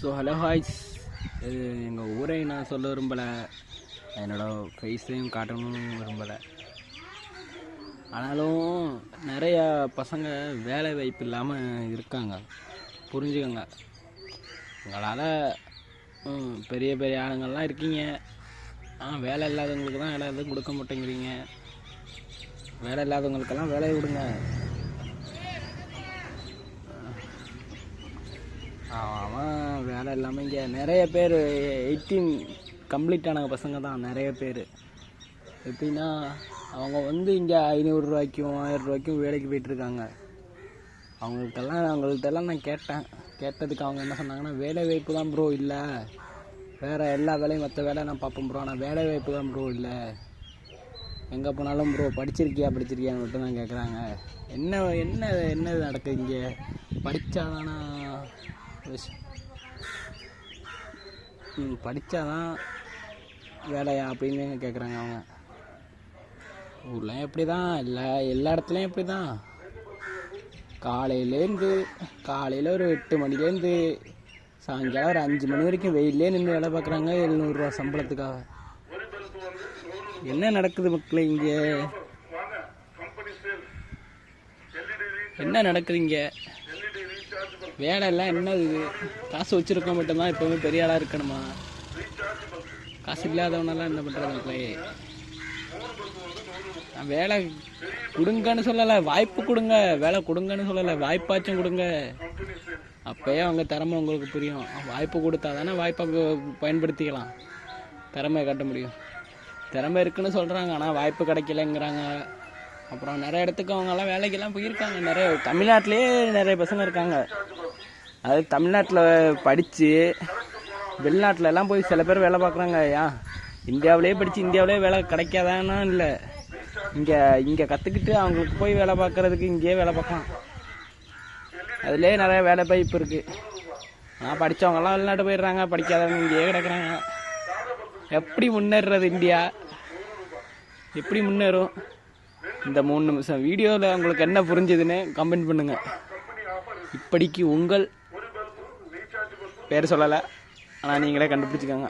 So hello ஹாய்ஸ், இது எங்கள் ஊரை நான் சொல்ல விரும்பலை, என்னோடய ஃபேஸையும் காட்டணும்னு விரும்பலை. ஆனாலும் நிறையா பசங்க வேலை வாய்ப்பு இல்லாமல் இருக்காங்க, புரிஞ்சுக்கோங்க. உங்களால் பெரிய பெரிய ஆளுங்கள்லாம் இருக்கீங்க, வேலை இல்லாதவங்களுக்கு தான் வேலை எதுவும் கொடுக்க மாட்டேங்கிறீங்க. வேலை இல்லாதவங்களுக்கெல்லாம் வேலையை கொடுங்க. அவன் வேலை இல்லாமல் இங்கே நிறைய பேர் 18 கம்ப்ளீட் ஆன பசங்க தான் நிறைய பேர். எப்படின்னா அவங்க இங்கே 500 ரூபாய்க்கும் 1000 ரூபாய்க்கும் வேலைக்கு போயிட்டுருக்காங்க. அவங்கள்ட்டெல்லாம் நான் கேட்டதுக்கு அவங்க என்ன சொன்னாங்கன்னா, வேலை வாய்ப்பு தான் ப்ரோ இல்லை, வேறு எல்லா வேலையும் மற்ற வேலை நான் பார்ப்பேன் ப்ரோ, ஆனால் வேலை வாய்ப்பு தான் ப்ரோ இல்லை. எங்கே போனாலும் ப்ரோ படிச்சிருக்கியான்னு மட்டும் தான் கேட்குறாங்க. என்ன நடக்குது இங்கே? படித்தாதானா படித்தாதான் வேலையா அப்படின்னு கேட்குறாங்க அவங்க. ஊரில் எப்படி தான் எல்லா இடத்துலையும் எப்படி தான், காலையில் ஒரு 8 மணிலேருந்து சாயங்காலம் ஒரு 5 மணி வரைக்கும் வெயிலே நின்று வேலை பார்க்குறாங்க 700 ரூபா சம்பளத்துக்காக. என்ன நடக்குது மக்களே இங்கே? என்ன நடக்குது இங்கே? வேலை எல்லாம் என்னது? காசு வச்சுருக்க மட்டும்தான் எப்போவுமே பெரிய ஆளாக இருக்கணுமா? காசு இல்லாதவனெல்லாம் என்ன பண்ணுறது மக்களே? நான் வேலை கொடுங்கன்னு சொல்லலை, வாய்ப்பு கொடுங்க. வேலை கொடுங்கன்னு சொல்லலை, வாய்ப்பாச்சும் கொடுங்க. அப்போயே அவங்க திறமை உங்களுக்கு புரியும். வாய்ப்பு கொடுத்தா தானே வாய்ப்பை பயன்படுத்திக்கலாம், திறமையை காட்ட முடியும். திறமை இருக்குன்னு சொல்கிறாங்க, ஆனால் வாய்ப்பு கிடைக்கலங்கிறாங்க. அப்புறம் நிறைய இடத்துக்கு அவங்கெல்லாம் வேலைக்கெல்லாம் போயிருக்காங்க. நிறைய தமிழ்நாட்டிலே நிறைய பசங்க இருக்காங்க. அது தமிழ்நாட்டில் படித்து வெளிநாட்டில் எல்லாம் போய் சில பேர் வேலை பார்க்குறாங்க. இந்தியாவிலே படித்து இந்தியாவிலே வேலை கிடைக்காதானா இல்லை, இங்கே கற்றுக்கிட்டு அவங்களுக்கு போய் வேலை பார்க்குறதுக்கு இங்கேயே வேலை பார்க்கலாம். அதுலேயே நிறைய வேலை வாய்ப்பு இருக்குது. ஆனால் படித்தவங்கெல்லாம் வெளிநாட்டு போயிடுறாங்க, படிக்காதவங்க இங்கேயே கிடக்குறாங்க. எப்படி முன்னேறது இந்தியா? எப்படி முன்னேறும்? இந்த 3 நிமிஷம் வீடியோவில் உங்களுக்கு என்ன புரிஞ்சுதுன்னு கமெண்ட் பண்ணுங்கள். இப்படிக்கு உங்கள் பேர் சொல்லலை, ஆனால் நீங்களே கண்டுபிடிச்சிக்கோங்க.